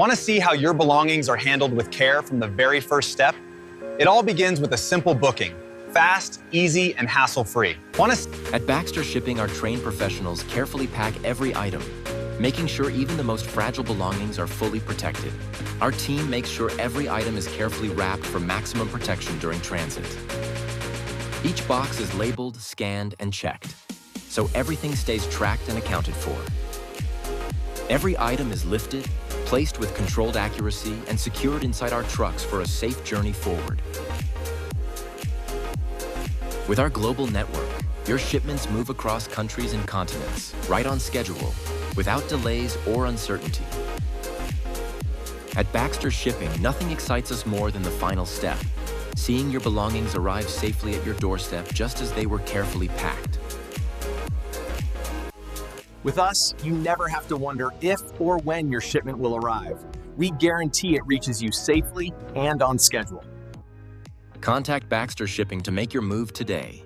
Want to see how your belongings are handled with care from the very first step? It all begins with a simple booking. Fast, easy, and hassle-free. At Baxter Shipping, our trained professionals carefully pack every item, making sure even the most fragile belongings are fully protected. Our team makes sure every item is carefully wrapped for maximum protection during transit. Each box is labeled, scanned, and checked, so everything stays tracked and accounted for. Every item is lifted, placed with controlled accuracy, and secured inside our trucks for a safe journey forward. With our global network, your shipments move across countries and continents, right on schedule, without delays or uncertainty. At Baxter Shipping, nothing excites us more than the final step, seeing your belongings arrive safely at your doorstep just as they were carefully packed. With us, you never have to wonder if or when your shipment will arrive. We guarantee it reaches you safely and on schedule. Contact Baxter Shipping to make your move today.